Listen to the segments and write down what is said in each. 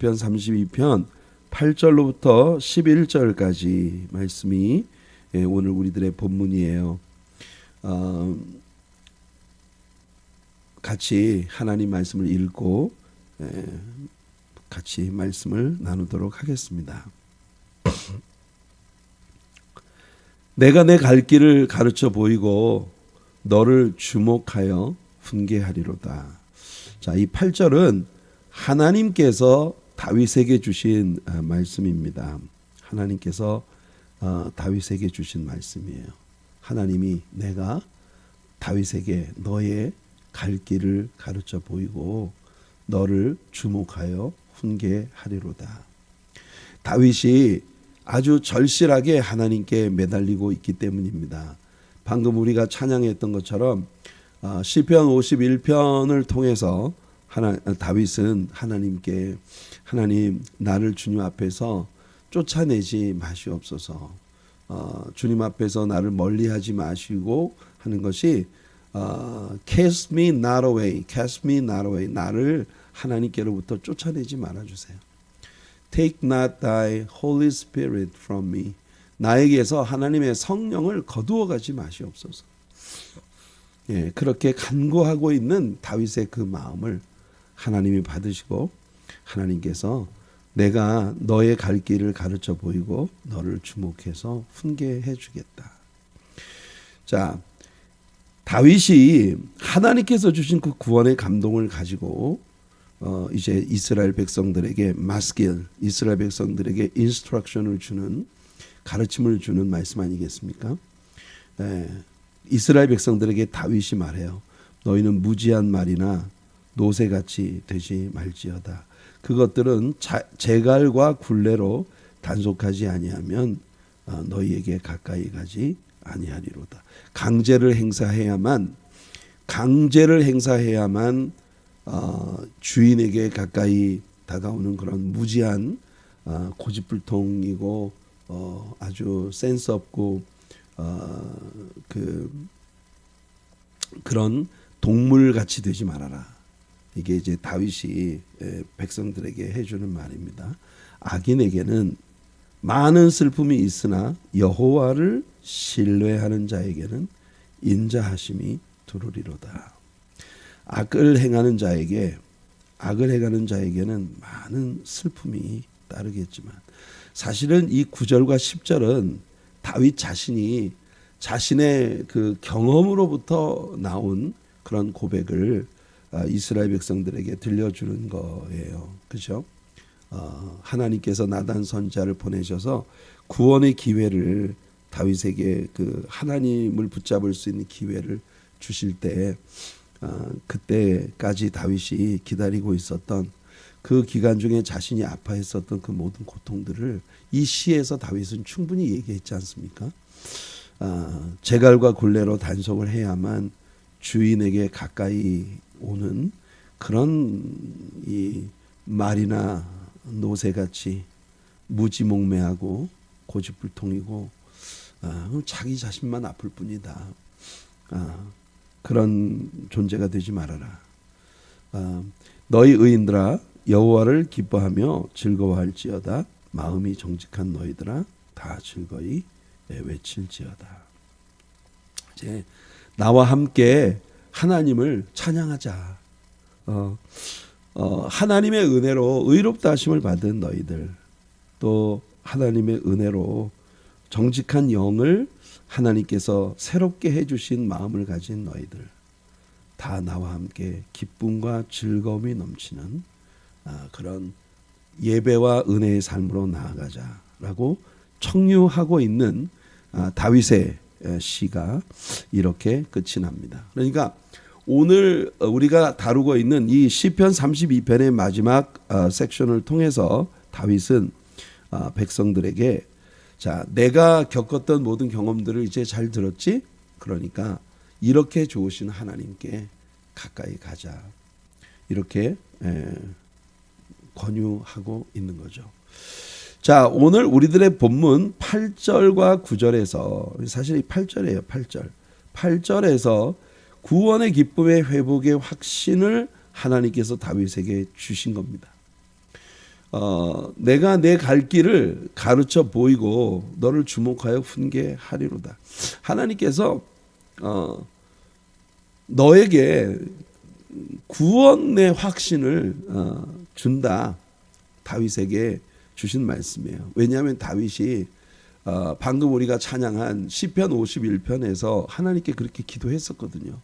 시편 32편 8절로부터 11절까지 말씀이 오늘 우리들의 본문이에요. 같이 하나님 말씀을 읽고 같이 말씀을 나누도록 하겠습니다. 내가 내 갈 길을 가르쳐 보이고 너를 주목하여 훈계하리로다. 자, 이 8절은 하나님께서 다윗에게 주신 말씀입니다. 하나님께서 다윗에게 주신 말씀이에요. 하나님이 내가 다윗에게 너의 갈 길을 가르쳐 보이고 너를 주목하여 훈계하리로다. 다윗이 아주 절실하게 하나님께 매달리고 있기 때문입니다. 방금 우리가 찬양했던 것처럼 시편 51편을 통해서 다윗은 하나님께 하나님 나를 주님 앞에서 쫓아내지 마시옵소서. 주님 앞에서 나를 멀리하지 마시고 하는 것이 cast me not away, cast me not away. 나를 하나님께로부터 쫓아내지 말아주세요. Take not thy Holy Spirit from me. 나에게서 하나님의 성령을 거두어가지 마시옵소서. 예, 그렇게 간구하고 있는 다윗의 그 마음을 하나님이 받으시고 하나님께서 내가 너의 갈 길을 가르쳐 보이고 너를 주목해서 훈계해 주겠다. 자, 다윗이 하나님께서 주신 그 구원의 감동을 가지고 이제 이스라엘 백성들에게 마스길, 이스라엘 백성들에게 인스트럭션을 주는 가르침을 주는 말씀 아니겠습니까? 이스라엘 백성들에게 다윗이 말해요. 너희는 무지한 말이나 노새같이 되지 말지어다. 그것들은 재갈과 굴레로 단속하지 아니하면 너희에게 가까이 가지 아니하리로다. 강제를 행사해야만 주인에게 가까이 다가오는 그런 무지한 고집불통이고 아주 센스 없고 그런 동물같이 되지 말아라. 이게 이제 다윗이 백성들에게 해주는 말입니다. 악인에게는 많은 슬픔이 있으나 여호와를 신뢰하는 자에게는 인자하심이 두루리로다. 악을 행하는 자에게는 많은 슬픔이 따르겠지만 사실은 이 9절과 10절은 다윗 자신이 자신의 그 경험으로부터 나온 그런 고백을 이스라엘 백성들에게 들려주는 거예요. 그렇죠? 하나님께서 나단 선지자를 보내셔서 구원의 기회를 다윗에게 그 하나님을 붙잡을 수 있는 기회를 주실 때 그때까지 다윗이 기다리고 있었던 그 기간 중에 자신이 아파했었던 그 모든 고통들을 이 시에서 다윗은 충분히 얘기했지 않습니까? 재갈과 굴레로 단속을 해야만 주인에게 가까이 오는 그런 이 말이나 노새같이 무지몽매하고 고집불통이고 자기 자신만 아플 뿐이다. 그런 존재가 되지 말아라. 너희 의인들아 여호와를 기뻐하며 즐거워할지어다. 마음이 정직한 너희들아 다 즐거이 외칠지어다. 이제 나와 함께 하나님을 찬양하자. 하나님의 은혜로 의롭다 하심을 받은 너희들, 또 하나님의 은혜로 정직한 영을 하나님께서 새롭게 해주신 마음을 가진 너희들, 다 나와 함께 기쁨과 즐거움이 넘치는 그런 예배와 은혜의 삶으로 나아가자라고 청유하고 있는 다윗의 시가 이렇게 끝이 납니다. 그러니까 오늘 우리가 다루고 있는 이 시편 32편의 마지막 섹션을 통해서 다윗은 백성들에게 자, 내가 겪었던 모든 경험들을 이제 잘 들었지? 그러니까 이렇게 좋으신 하나님께 가까이 가자. 이렇게 권유하고 있는 거죠. 자, 오늘 우리들의 본문 8절과 9절에서 사실 이 8절이에요. 8절. 8절에서 구원의 기쁨의 회복의 확신을 하나님께서 다윗에게 주신 겁니다. 내가 내 갈 길을 가르쳐 보이고 너를 주목하여 훈계하리로다. 하나님께서 너에게 구원의 확신을 준다. 다윗에게 주신 말씀이에요. 왜냐하면 다윗이 방금 우리가 찬양한 시편 51편에서 하나님께 그렇게 기도했었거든요.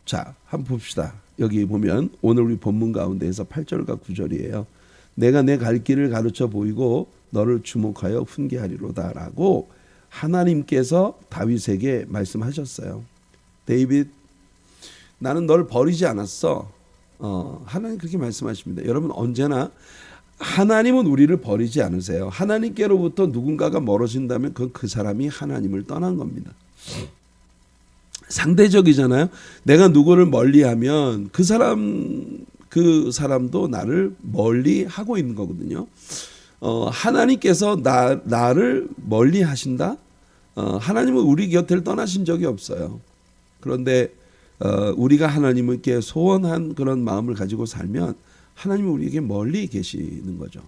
자, 한번 봅시다. 여기 보면 오늘 우리 본문 가운데에서 8절과 9절이에요. 내가 내 갈 길을 가르쳐 보이고 너를 주목하여 훈계하리로다 라고 하나님께서 다윗에게 말씀하셨어요. 데이빗, 나는 널 버리지 않았어. 하나님 그렇게 말씀하십니다. 여러분, 언제나 하나님은 우리를 버리지 않으세요. 하나님께로부터 누군가가 멀어진다면 그건 그 사람이 하나님을 떠난 겁니다. 상대적이잖아요. 내가 누구를 멀리하면 그 사람도 나를 멀리하고 있는 거거든요. 하나님께서 나를 멀리하신다. 하나님은 우리 곁을 떠나신 적이 없어요. 그런데 우리가 하나님께 소원한 그런 마음을 가지고 살면 하나님은 우리에게 멀리 계시는 거죠.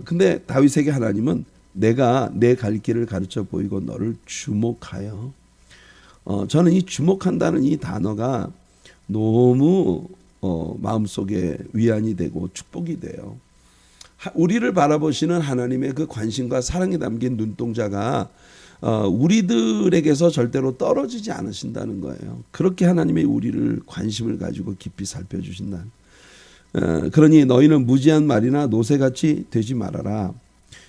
근데 다윗에게 하나님은 내가 내 갈 길을 가르쳐 보이고 너를 주목하여. 저는 이 주목한다는 이 단어가 너무 마음속에 위안이 되고 축복이 돼요. 우리를 바라보시는 하나님의 그 관심과 사랑이 담긴 눈동자가 우리들에게서 절대로 떨어지지 않으신다는 거예요. 그렇게 하나님의 우리를 관심을 가지고 깊이 살펴주신다는. 그러니 너희는 무지한 말이나 노새같이 되지 말아라.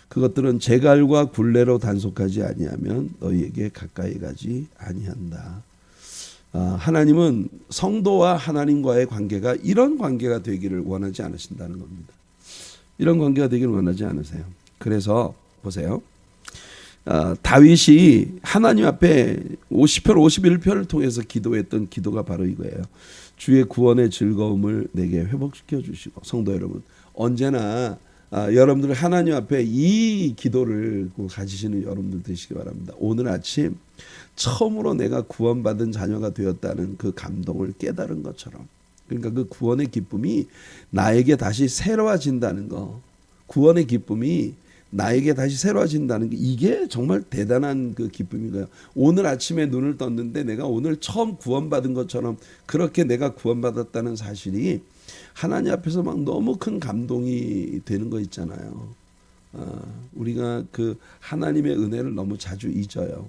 그것들은 제갈과 굴레로 단속하지 아니하면 너희에게 가까이 가지 아니한다. 하나님은 성도와 하나님과의 관계가 이런 관계가 되기를 원하지 않으신다는 겁니다. 이런 관계가 되기를 원하지 않으세요. 그래서 보세요. 다윗이 하나님 앞에 50편 51편을 통해서 기도했던 기도가 바로 이거예요. 주의 구원의 즐거움을 내게 회복시켜 주시고. 성도 여러분, 언제나 여러분들 하나님 앞에 이 기도를 가지시는 여러분들 되시기 바랍니다. 오늘 아침 처음으로 내가 구원받은 자녀가 되었다는 그 감동을 깨달은 것처럼, 그러니까 그 구원의 기쁨이 나에게 다시 새로워진다는 거, 구원의 기쁨이 나에게 다시 새로워진다는 게 이게 정말 대단한 그 기쁨인가요? 오늘 아침에 눈을 떴는데 내가 오늘 처음 구원받은 것처럼 그렇게 내가 구원받았다는 사실이 하나님 앞에서 막 너무 큰 감동이 되는 거 있잖아요. 우리가 그 하나님의 은혜를 너무 자주 잊어요.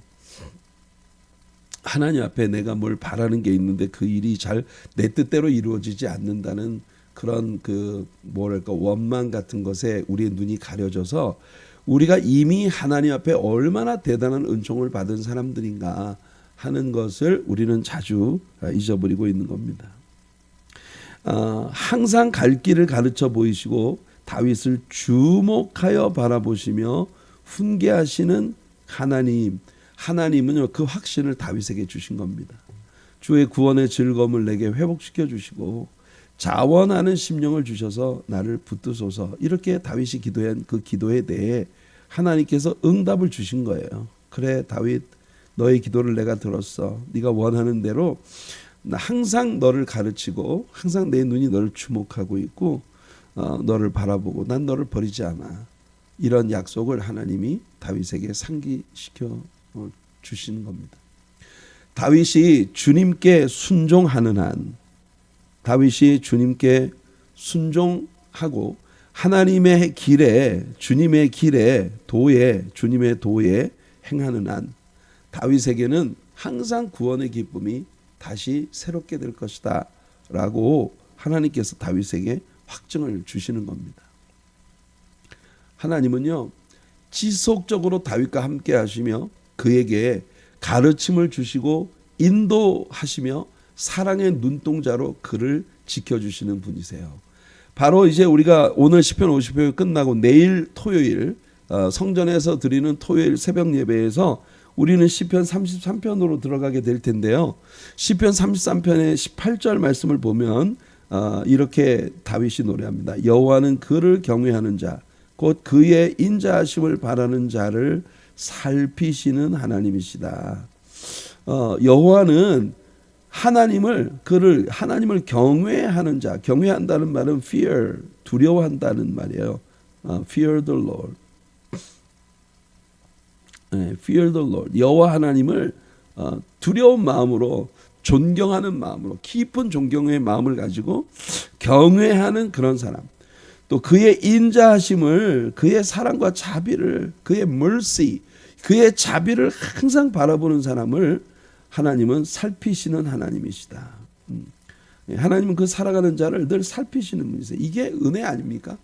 하나님 앞에 내가 뭘 바라는 게 있는데 그 일이 잘 내 뜻대로 이루어지지 않는다는 그런 그 뭐랄까 원망 같은 것에 우리의 눈이 가려져서 우리가 이미 하나님 앞에 얼마나 대단한 은총을 받은 사람들인가 하는 것을 우리는 자주 잊어버리고 있는 겁니다. 항상 갈 길을 가르쳐 보이시고 다윗을 주목하여 바라보시며 훈계하시는 하나님은 그 확신을 다윗에게 주신 겁니다. 주의 구원의 즐거움을 내게 회복시켜 주시고 자원하는 심령을 주셔서 나를 붙드소서. 이렇게 다윗이 기도한 그 기도에 대해 하나님께서 응답을 주신 거예요. 그래 다윗, 너의 기도를 내가 들었어. 네가 원하는 대로 항상 너를 가르치고 항상 내 눈이 너를 주목하고 있고 너를 바라보고 난 너를 버리지 않아. 이런 약속을 하나님이 다윗에게 상기시켜 주시는 겁니다. 다윗이 주님께 순종하는 한, 다윗이 주님께 순종하고 하나님의 길에, 주님의 길에, 주님의 도에 행하는 한 다윗에게는 항상 구원의 기쁨이 다시 새롭게 될 것이다 라고 하나님께서 다윗에게 확증을 주시는 겁니다. 하나님은요, 지속적으로 다윗과 함께 하시며 그에게 가르침을 주시고 인도하시며 사랑의 눈동자로 그를 지켜주시는 분이세요. 바로 이제 우리가 오늘 시편 50편 끝나고 내일 토요일 성전에서 드리는 토요일 새벽 예배에서 우리는 시편 33편으로 들어가게 될 텐데요. 시편 33편의 18절 말씀을 보면 이렇게 다윗이 노래합니다. 여호와는 그를 경외하는 자, 곧 그의 인자하심을 바라는 자를 살피시는 하나님이시다. 여호와는 하나님을 경외하는 자, 경외한다는 말은 fear, 두려워한다는 말이에요. Fear the Lord. 네, fear the Lord. 여호와 하나님을 두려운 마음으로, 존경하는 마음으로, 깊은 존경의 마음을 가지고 경외하는 그런 사람. 또 그의 인자하심을, 그의 사랑과 자비를, 그의 mercy, 그의 자비를 항상 바라보는 사람을 하나님은 살피시는 하나님이시다. 하나님은 그 살아가는 자를 늘 살피시는 분이세요. 이게 은혜 아닙니까?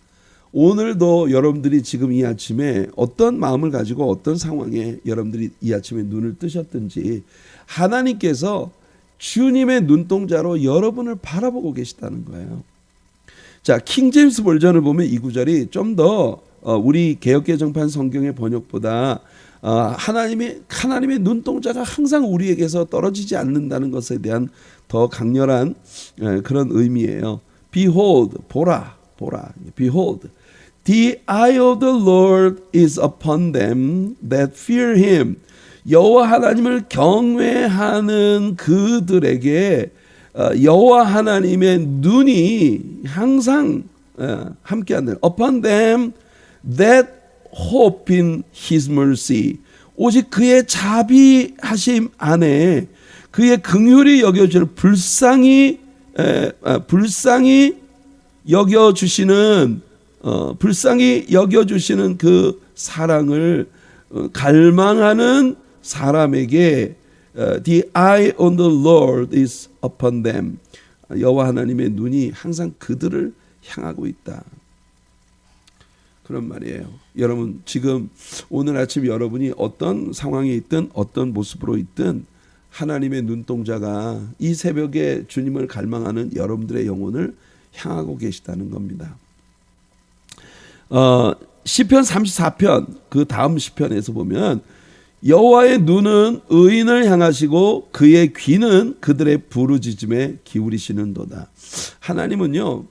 오늘도 여러분들이 지금 이 아침에 어떤 마음을 가지고 어떤 상황에 여러분들이 이 아침에 눈을 뜨셨든지 하나님께서 주님의 눈동자로 여러분을 바라보고 계시다는 거예요. 자, 킹제임스 버전을 보면 이 구절이 좀 더 우리 개역개정판 성경의 번역보다 하나님의 눈동자가 항상 우리에게서 떨어지지 않는다는 것에 대한 더 강렬한 그런 의미예요. Behold, 보라. Behold, the eye of the Lord is upon them that fear him. 여호와 하나님을 경외하는 그들에게 여호와 하나님의 눈이 항상 함께한다. Upon them that hope in his mercy. 오직 그의 자비하심 안에 그의 긍휼히 여겨주는 불쌍히 여겨주시는 그 사랑을 갈망하는 사람에게 the eye on the Lord is upon them. 여호와 하나님의 눈이 항상 그들을 향하고 있다. 그런 말이에요. 여러분, 지금 오늘 아침 여러분이 어떤 상황에 있든 어떤 모습으로 있든 하나님의 눈동자가 이 새벽에 주님을 갈망하는 여러분들의 영혼을 향하고 계시다는 겁니다. 시편 34편 그 다음 시편에서 보면 여호와의 눈은 의인을 향하시고 그의 귀는 그들의 부르짖음에 기울이시는도다. 하나님은요,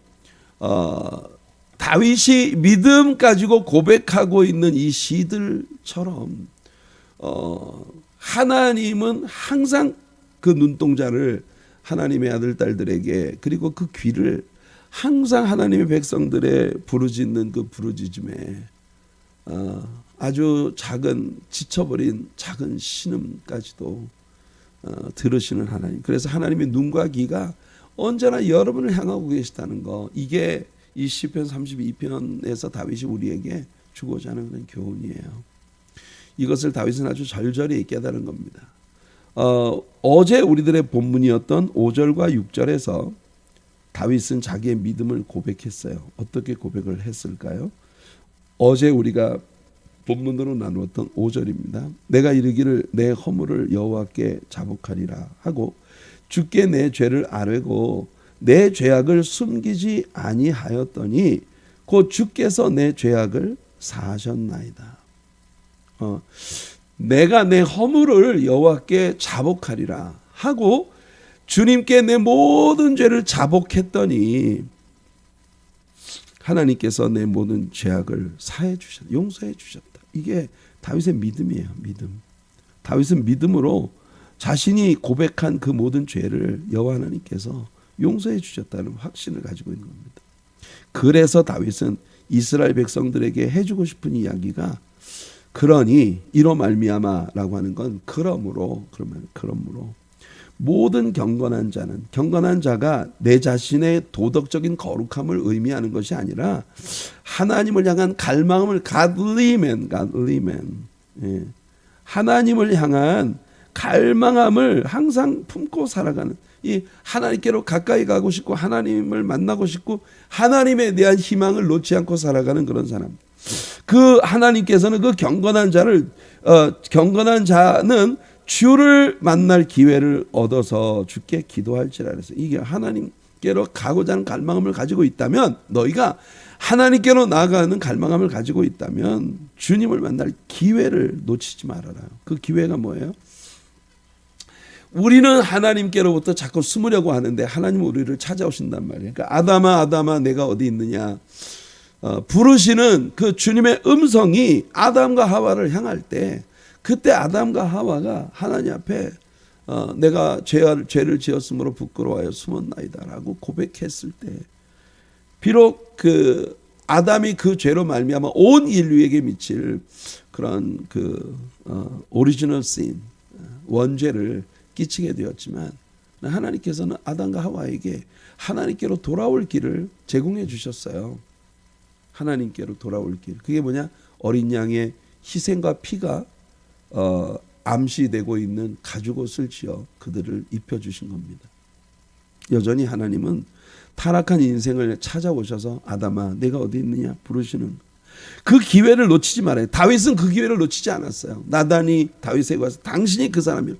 다윗이 믿음 가지고 고백하고 있는 이 시들처럼 하나님은 항상 그 눈동자를 하나님의 아들 딸들에게, 그리고 그 귀를 항상 하나님의 백성들의 부르짖는 그 부르짖음에 아주 작은, 지쳐버린 작은 신음까지도 들으시는 하나님. 그래서 하나님의 눈과 귀가 언제나 여러분을 향하고 계시다는 거, 이게 이 시편 32편에서 다윗이 우리에게 주고자 하는 그런 교훈이에요. 이것을 다윗은 아주 절절히 깨달은 겁니다. 어제 우리들의 본문이었던 5절과 6절에서 다윗은 자기의 믿음을 고백했어요. 어떻게 고백을 했을까요? 어제 우리가 본문으로 나누었던 5절입니다. 내가 이르기를 내 허물을 여호와께 자복하리라 하고 주께 내 죄를 아뢰고 내 죄악을 숨기지 아니하였더니 곧 주께서 내 죄악을 사하셨나이다. 내가 내 허물을 여호와께 자복하리라 하고 주님께 내 모든 죄를 자복했더니 하나님께서 내 모든 죄악을 사해 주셨다. 용서해 주셨다. 이게 다윗의 믿음이에요. 믿음. 다윗은 믿음으로 자신이 고백한 그 모든 죄를 여호와 하나님께서 용서해 주셨다는 확신을 가지고 있는 겁니다. 그래서 다윗은 이스라엘 백성들에게 해주고 싶은 이야기가 그러니 이로 말미암아라고 하는 건 그러므로 모든 경건한 자가 내 자신의 도덕적인 거룩함을 의미하는 것이 아니라 하나님을 향한 갈망을 godly man. 예. 하나님을 향한 갈망함을 항상 품고 살아가는, 이 하나님께로 가까이 가고 싶고 하나님을 만나고 싶고 하나님에 대한 희망을 놓지 않고 살아가는 그런 사람. 그 하나님께서는 그 경건한 자는 주를 만날 기회를 얻어서 주께 기도할지라 그랬어요. 이게 하나님께로 가고자 하는 갈망함을 가지고 있다면, 너희가 하나님께로 나아가는 갈망함을 가지고 있다면 주님을 만날 기회를 놓치지 말아라. 그 기회가 뭐예요? 우리는 하나님께로부터 자꾸 숨으려고 하는데 하나님은 우리를 찾아오신단 말이에요. 그러니까 아담아 내가 어디 있느냐 부르시는 그 주님의 음성이 아담과 하와를 향할 때, 그때 아담과 하와가 하나님 앞에 내가 죄를 지었으므로 부끄러워하여 숨었나이다라고 고백했을 때 비록 그 아담이 그 죄로 말미암아 온 인류에게 미칠 그런 그 오리지널 신 원죄를 끼치게 되었지만 하나님께서는 아담과 하와에게 하나님께로 돌아올 길을 제공해 주셨어요. 하나님께로 돌아올 길. 그게 뭐냐? 어린 양의 희생과 피가 암시되고 있는 가죽옷을 지어 그들을 입혀주신 겁니다. 여전히 하나님은 타락한 인생을 찾아오셔서 아담아 내가 어디 있느냐 부르시는 그 기회를 놓치지 말아요. 다윗은 그 기회를 놓치지 않았어요. 나단이 다윗에게 와서 당신이 그 사람이요.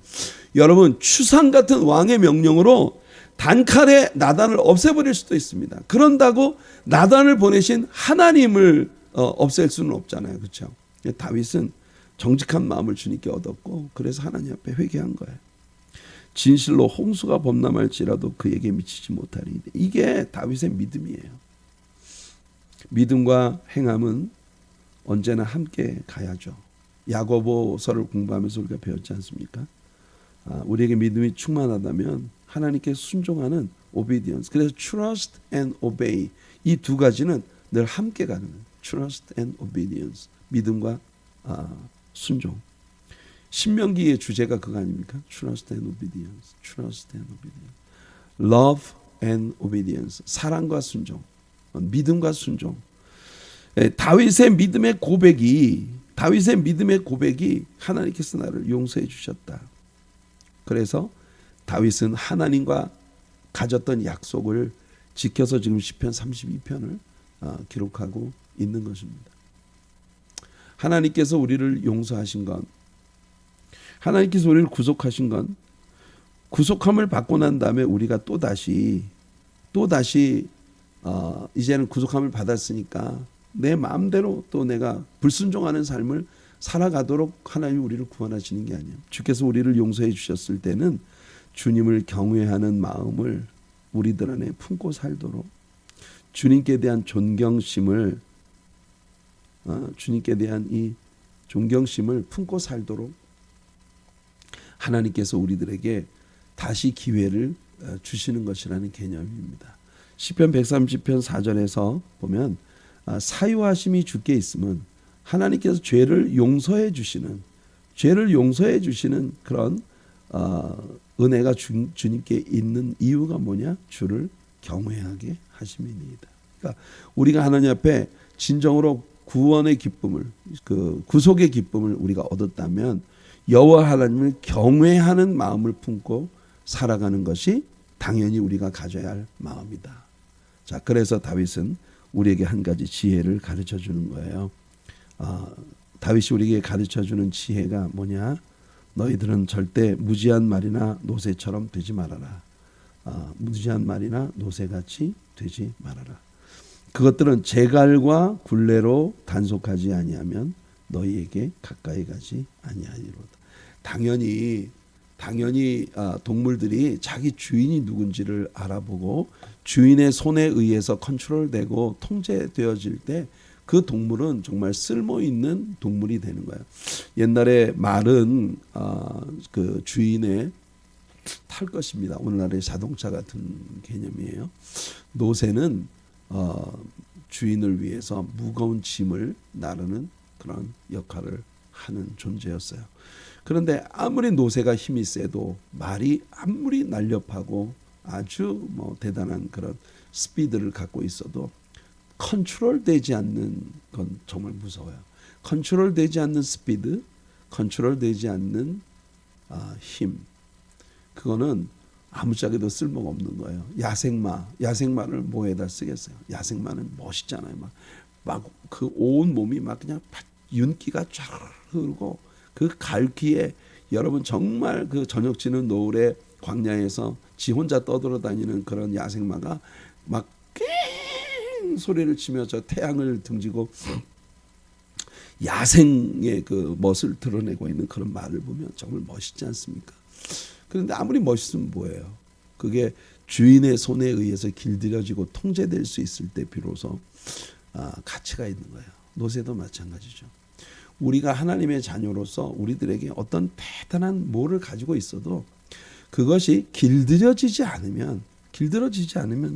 여러분 추상 같은 왕의 명령으로 단칼에 나단을 없애버릴 수도 있습니다. 그런다고 나단을 보내신 하나님을 없앨 수는 없잖아요. 그렇죠? 다윗은 정직한 마음을 주님께 얻었고 그래서 하나님 앞에 회개한 거예요. 진실로 홍수가 범람할지라도 그에게 미치지 못하리. 이게 다윗의 믿음이에요. 믿음과 행함은 언제나 함께 가야죠. 야고보서를 공부하면서 우리가 배웠지 않습니까? 우리에게 믿음이 충만하다면 하나님께 순종하는 obedience. 그래서 trust and obey 이 두 가지는 늘 함께 가는 거예요. trust and obedience. 믿음과 순종. 신명기의 주제가 그거 아닙니까? Trust and obedience. Trust and obedience. Love and obedience. 사랑과 순종. 믿음과 순종. 다윗의 믿음의 고백이 하나님께서 나를 용서해 주셨다. 그래서 다윗은 하나님과 가졌던 약속을 지켜서 지금 시편 32편을 기록하고 있는 것입니다. 하나님께서 우리를 용서하신 건, 하나님께서 우리를 구속하신 건, 구속함을 받고 난 다음에 우리가 또다시 이제는 구속함을 받았으니까 내 마음대로 또 내가 불순종하는 삶을 살아가도록 하나님이 우리를 구원하시는 게 아니에요. 주께서 우리를 용서해 주셨을 때는 주님을 경외하는 마음을 우리들 안에 품고 살도록 주님께 대한 존경심을 주님께 대한 이 존경심을 품고 살도록 하나님께서 우리들에게 다시 기회를 주시는 것이라는 개념입니다. 시편 130편 4절에서 보면 사유하심이 주께 있으면 하나님께서 죄를 용서해 주시는 그런 은혜가 주님께 있는 이유가 뭐냐? 주를 경외하게 하심이니이다. 그러니까 우리가 하나님 앞에 진정으로 구원의 기쁨을, 그 구속의 기쁨을 우리가 얻었다면 여호와 하나님을 경외하는 마음을 품고 살아가는 것이 당연히 우리가 가져야 할 마음이다. 자, 그래서 다윗은 우리에게 한 가지 지혜를 가르쳐 주는 거예요. 다윗이 우리에게 가르쳐 주는 지혜가 뭐냐? 너희들은 절대 무지한 말이나 노새처럼 되지 말아라. 무지한 말이나 노새같이 되지 말아라. 그것들은 재갈과 굴레로 단속하지 아니하면 너희에게 가까이 가지 아니하리로다. 당연히 동물들이 자기 주인이 누군지를 알아보고 주인의 손에 의해서 컨트롤되고 통제되어질 때 그 동물은 정말 쓸모 있는 동물이 되는 거예요. 옛날에 말은 그 주인의 탈 것입니다. 오늘날의 자동차 같은 개념이에요. 노새는 주인을 위해서 무거운 짐을 나르는 그런 역할을 하는 존재였어요. 그런데 아무리 노새가 힘이 세도 말이 아무리 날렵하고 아주 대단한 그런 스피드를 갖고 있어도 컨트롤되지 않는 건 정말 무서워요. 컨트롤되지 않는 스피드, 컨트롤되지 않는 힘, 그거는 아무짝에도 쓸모가 없는 거예요. 야생마를 뭐에다 쓰겠어요? 야생마는 멋있잖아요. 막 그 온 몸이 막 그냥 윤기가 쫙 흐르고 그 갈퀴에 여러분 정말 그 저녁 지는 노을에 광야에서 지 혼자 떠돌아다니는 그런 야생마가 막 깽 소리를 치며 저 태양을 등지고 야생의 그 멋을 드러내고 있는 그런 말을 보면 정말 멋있지 않습니까? 그런데 아무리 멋있으면 뭐예요? 그게 주인의 손에 의해서 길들여지고 통제될 수 있을 때 비로소 가치가 있는 거예요. 노새도 마찬가지죠. 우리가 하나님의 자녀로서 우리들에게 어떤 대단한 뭐를 가지고 있어도 그것이 길들여지지 않으면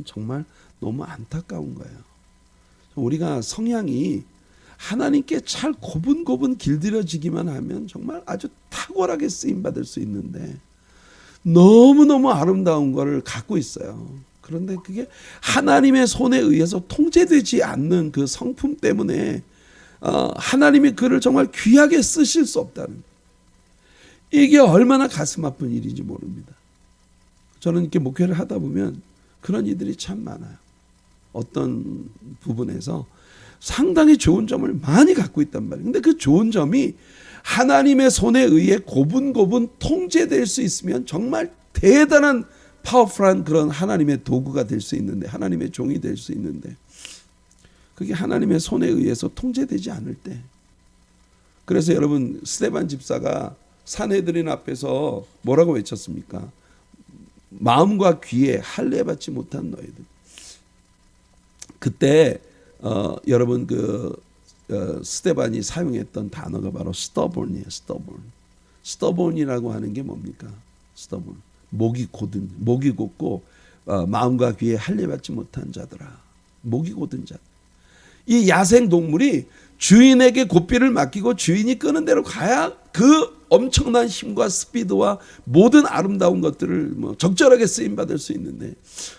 정말 너무 안타까운 거예요. 우리가 성향이 하나님께 잘 고분고분 길들여지기만 하면 정말 아주 탁월하게 쓰임 받을 수 있는데 너무너무 아름다운 거를 갖고 있어요. 그런데 그게 하나님의 손에 의해서 통제되지 않는 그 성품 때문에 하나님이 그를 정말 귀하게 쓰실 수 없다는, 이게 얼마나 가슴 아픈 일인지 모릅니다. 저는 이렇게 목회를 하다 보면 그런 이들이 참 많아요. 어떤 부분에서 상당히 좋은 점을 많이 갖고 있단 말이에요. 근데 그 좋은 점이 하나님의 손에 의해 고분고분 통제될 수 있으면 정말 대단한 파워풀한 그런 하나님의 도구가 될 수 있는데, 하나님의 종이 될 수 있는데, 그게 하나님의 손에 의해서 통제되지 않을 때. 그래서 여러분, 스데반 집사가 산헤드린 앞에서 뭐라고 외쳤습니까? 마음과 귀에 할례받지 못한 너희들. 그때 여러분 스데반이 사용했던 단어가 바로 stubborn이에요. stubborn이라고 하는 게 뭡니까? stubborn. 목이 곧고 마음과 귀에 할례받지 못한 자들아. 목이 곧은 자. 이 야생 동물이 주인에게 고삐를 맡기고 주인이 끄는 대로 가야 그 엄청난 힘과 스피드와 모든 아름다운 것들을 적절하게 쓰임 받을 수 있는데,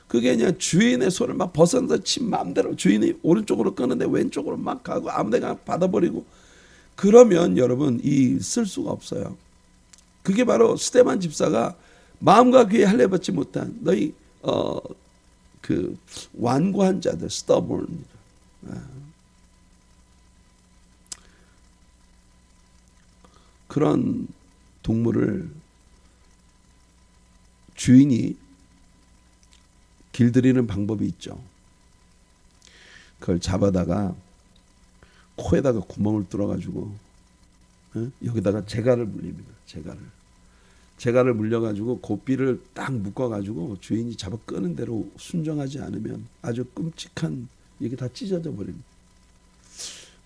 그게 그냥 주인의 손을 막 벗어나서 친 마음대로 주인이 오른쪽으로 끄는데 왼쪽으로 막 가고 아무데나 받아버리고, 그러면 여러분 쓸 수가 없어요. 그게 바로 스데반 집사가 마음과 귀에 할례받지 못한 너희 그 완고한 자들, stubborn. 그런 동물을 주인이 길들이는 방법이 있죠. 그걸 잡아다가 코에다가 구멍을 뚫어가지고 여기다가 재갈을 물립니다. 재갈을 물려가지고 고삐를 딱 묶어가지고 주인이 잡아 끄는 대로 순종하지 않으면 아주 끔찍한, 이게 다 찢어져 버립니다.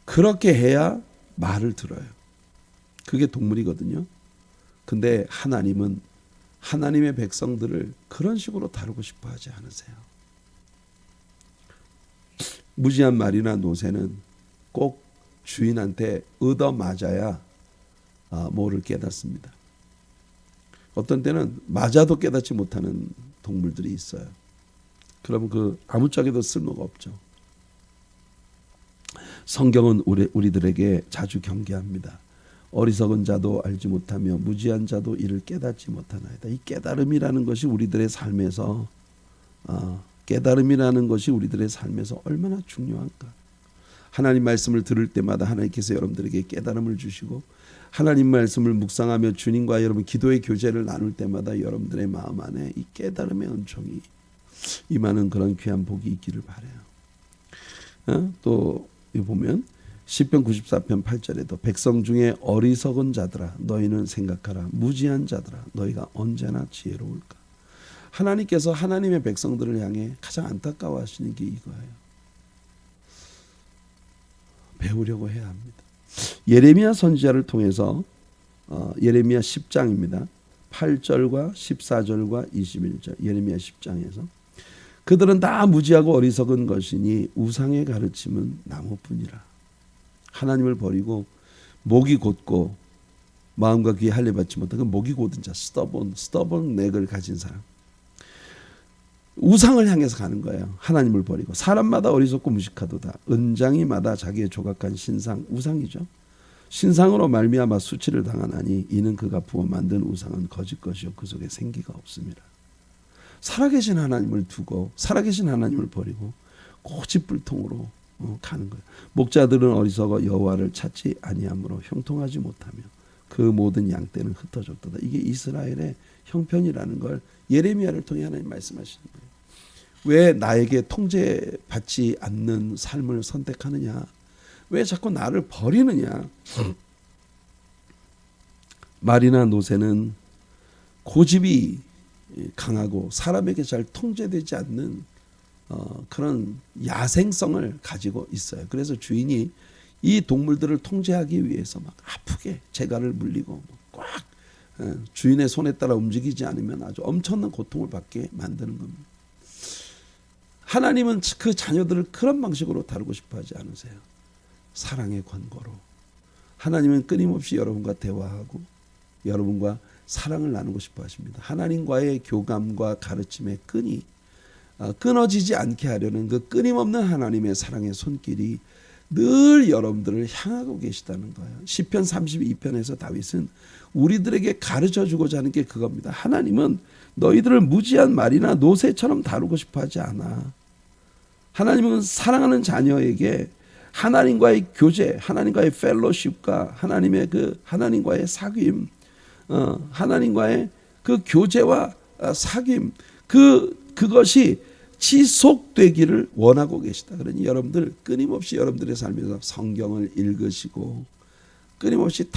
그렇게 해야 말을 들어요. 그게 동물이거든요. 근데 하나님은 하나님의 백성들을 그런 식으로 다루고 싶어 하지 않으세요. 무지한 말이나 노새는 꼭 주인한테 얻어맞아야 뭐를 깨닫습니다. 어떤 때는 맞아도 깨닫지 못하는 동물들이 있어요. 그러면 그 아무짝에도 쓸모가 없죠. 성경은 우리들에게 자주 경계합니다. 어리석은 자도 알지 못하며 무지한 자도 이를 깨닫지 못하나이다. 이 깨달음이라는 것이 우리들의 삶에서 얼마나 중요한가. 하나님 말씀을 들을 때마다 하나님께서 여러분들에게 깨달음을 주시고, 하나님 말씀을 묵상하며 주님과 여러분 기도의 교제를 나눌 때마다 여러분들의 마음 안에 이 깨달음의 은총이 임하는 그런 귀한 복이 있기를 바라요. 또 보면 시편 94편 8절에도 백성 중에 어리석은 자들아 너희는 생각하라. 무지한 자들아 너희가 언제나 지혜로울까. 하나님께서 하나님의 백성들을 향해 가장 안타까워하시는 게 이거예요. 배우려고 해야 합니다. 예레미야 선지자를 통해서 예레미야 10장입니다. 8절과 14절과 21절 예레미야 10장에서 그들은 다 무지하고 어리석은 것이니 우상의 가르침은 나무뿐이라. 하나님을 버리고 목이 곧고 마음과 귀에 할례받지 못한 그 목이 곧은 자, stubborn neck을 가진 사람, 우상을 향해서 가는 거예요. 하나님을 버리고. 사람마다 어리석고 무식하도다. 은장이마다 자기의 조각한 신상, 우상이죠. 신상으로 말미암아 수치를 당하나니 이는 그가 부어 만든 우상은 거짓 것이요 그 속에 생기가 없습니다. 살아계신 하나님을 두고 살아계신 하나님을 버리고 고집불통으로 가는 거예요. 목자들은 어리석어 여호와를 찾지 아니함으로 형통하지 못하며 그 모든 양떼는 흩어졌도다. 이게 이스라엘의 형편이라는 걸 예레미야를 통해 하나님 말씀하시는 거예요. 왜 나에게 통제받지 않는 삶을 선택하느냐? 왜 자꾸 나를 버리느냐? 말이나 노새는 고집이 강하고 사람에게 잘 통제되지 않는 그런 야생성을 가지고 있어요. 그래서 주인이 이 동물들을 통제하기 위해서 막 아프게 재갈을 물리고 꽉 주인의 손에 따라 움직이지 않으면 아주 엄청난 고통을 받게 만드는 겁니다. 하나님은 그 자녀들을 그런 방식으로 다루고 싶어 하지 않으세요. 사랑의 권고로. 하나님은 끊임없이 여러분과 대화하고 여러분과 사랑을 나누고 싶어 하십니다. 하나님과의 교감과 가르침의 끈이 끊어지지 않게 하려는 그 끊임없는 하나님의 사랑의 손길이 늘 여러분들을 향하고 계시다는 거예요. 시편 32편에서 다윗은 우리들에게 가르쳐 주고자 하는 게 그겁니다. 하나님은 너희들을 무지한 말이나 노새처럼 다루고 싶어 하지 않아. 하나님은 사랑하는 자녀에게 하나님과의 교제, 하나님과의 펠로십과 하나님과의 사귐, 하나님과의 그 교제와 사귐, 그것이 지속되기를 원하고 계시다. 그러니 여러분들 끊임없이 여러분들의 삶에서 성경을 읽으시고 끊임없이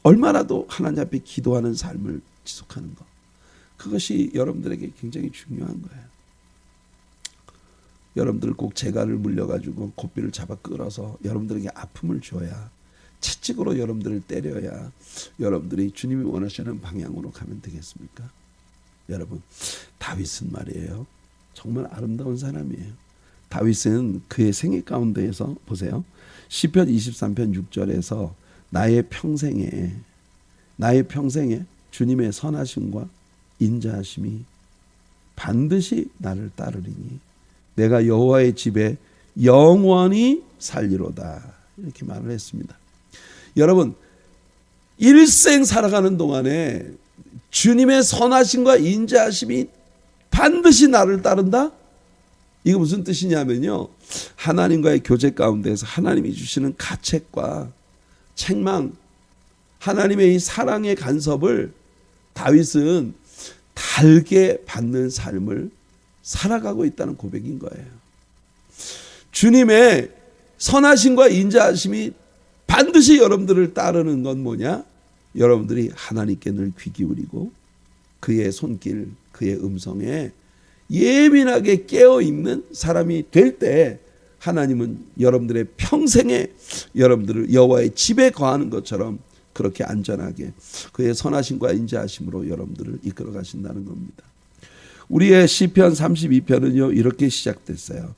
얼마라도 하나님 앞에 기도하는 삶을 지속하는 것. 그것이 여러분들에게 굉장히 중요한 거예요. 여러분들 꼭 재갈을 물려가지고 고삐를 잡아 끌어서 여러분들에게 아픔을 줘야, 채찍으로 여러분들을 때려야 여러분들이 주님이 원하시는 방향으로 가면 되겠습니까? 여러분, 다윗은 말이에요, 정말 아름다운 사람이에요. 다윗은 그의 생애 가운데에서 보세요. 시편 23편 6절에서 나의 평생에 주님의 선하심과 인자하심이 반드시 나를 따르리니 내가 여호와의 집에 영원히 살리로다, 이렇게 말을 했습니다. 여러분, 일생 살아가는 동안에 주님의 선하심과 인자하심이 반드시 나를 따른다? 이거 무슨 뜻이냐면요, 하나님과의 교제 가운데서 하나님이 주시는 가책과 책망, 하나님의 이 사랑의 간섭을 다윗은 달게 받는 삶을 살아가고 있다는 고백인 거예요. 주님의 선하심과 인자하심이 반드시 여러분들을 따르는 건 뭐냐? 여러분들이 하나님께 늘 귀 기울이고 그의 손길, 그의 음성에 예민하게 깨어있는 사람이 될 때 하나님은 여러분들의 평생에 여러분들을 여호와의 집에 거하는 것처럼 그렇게 안전하게 그의 선하심과 인자하심으로 여러분들을 이끌어 가신다는 겁니다. 우리의 시편 32편은요 이렇게 시작됐어요.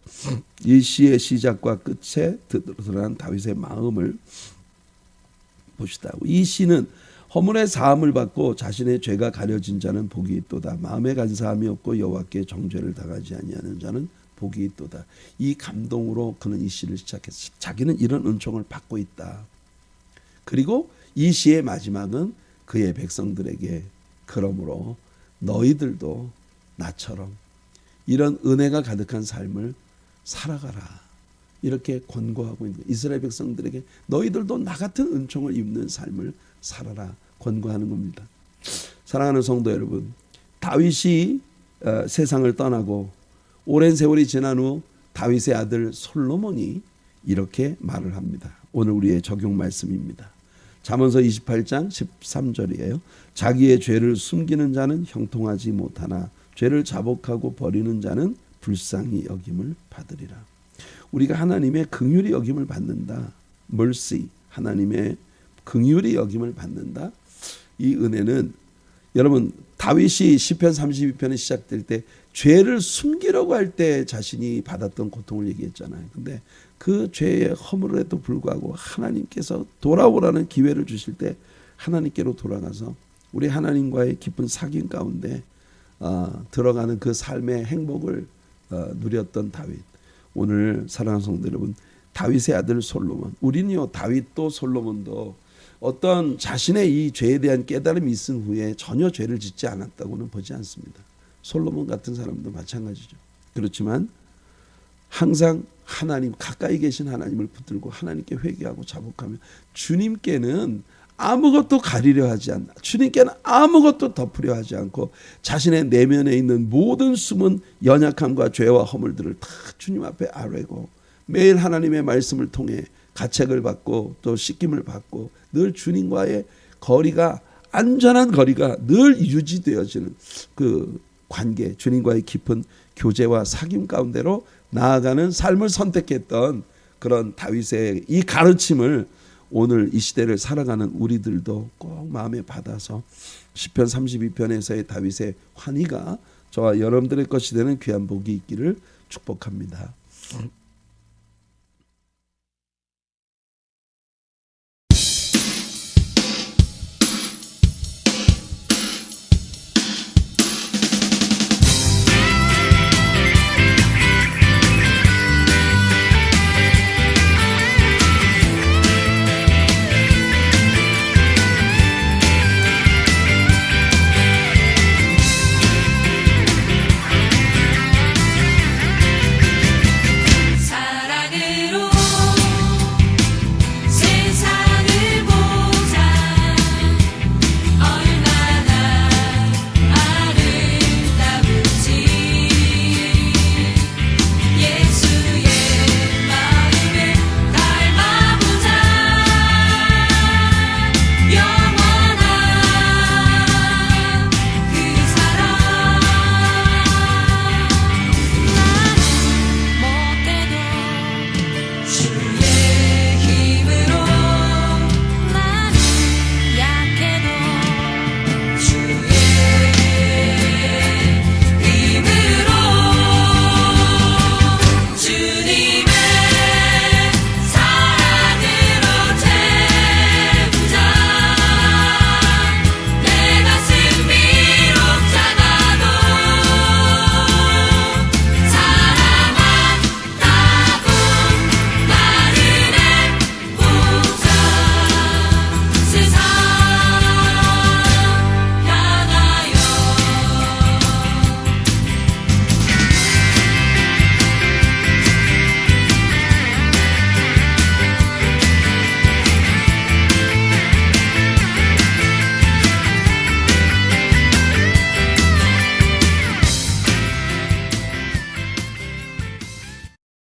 이 시의 시작과 끝에 드러난 다윗의 마음을 보시다. 이 시는 허물의 사함을 받고 자신의 죄가 가려진 자는 복이 있도다. 마음에 간사함이 없고 여호와께 정죄를 당하지 아니하는 자는 복이 있도다. 이 감동으로 그는 이 시를 시작했어요. 자기는 이런 은총을 받고 있다. 그리고 이 시의 마지막은 그의 백성들에게 그러므로 너희들도 나처럼 이런 은혜가 가득한 삶을 살아가라, 이렇게 권고하고 있는 거예요. 이스라엘 백성들에게 너희들도 나 같은 은총을 입는 삶을 살아라 권고하는 겁니다. 사랑하는 성도 여러분, 다윗이 세상을 떠나고 오랜 세월이 지난 후 다윗의 아들 솔로몬이 이렇게 말을 합니다. 오늘 우리의 적용 말씀입니다. 잠언서 28장 13절이에요. 자기의 죄를 숨기는 자는 형통하지 못하나 죄를 자복하고 버리는 자는 불쌍히 여김을 받으리라. 우리가 하나님의 긍휼히 여김을 받는다. mercy, 하나님의 긍휼히 여김을 받는다. 이 은혜는 여러분, 다윗이 시편 32편이 시작될 때 죄를 숨기려고 할 때 자신이 받았던 고통을 얘기했잖아요. 근데 그 죄의 허물에도 불구하고 하나님께서 돌아오라는 기회를 주실 때 하나님께로 돌아가서 우리 하나님과의 깊은 사귐 가운데 들어가는 그 삶의 행복을 누렸던 다윗. 오늘 사랑하는 성도 여러분, 다윗의 아들 솔로몬, 우리는요 다윗도 솔로몬도 어떤 자신의 이 죄에 대한 깨달음이 있은 후에 전혀 죄를 짓지 않았다고는 보지 않습니다. 솔로몬 같은 사람도 마찬가지죠. 그렇지만 항상 하나님, 가까이 계신 하나님을 붙들고 하나님께 회개하고 자복하며 주님께는 아무것도 가리려 하지 않나, 주님께는 아무것도 덮으려 하지 않고 자신의 내면에 있는 모든 숨은 연약함과 죄와 허물들을 다 주님 앞에 아뢰고 매일 하나님의 말씀을 통해 가책을 받고 또 씻김을 받고 늘 주님과의 거리가, 안전한 거리가 늘 유지되어지는 그 관계, 주님과의 깊은 교제와 사귐 가운데로 나아가는 삶을 선택했던 그런 다윗의 이 가르침을 오늘 이 시대를 살아가는 우리들도 꼭 마음에 받아서 시편 32편에서의 다윗의 환희가 저와 여러분들의 것이 되는 귀한 복이 있기를 축복합니다.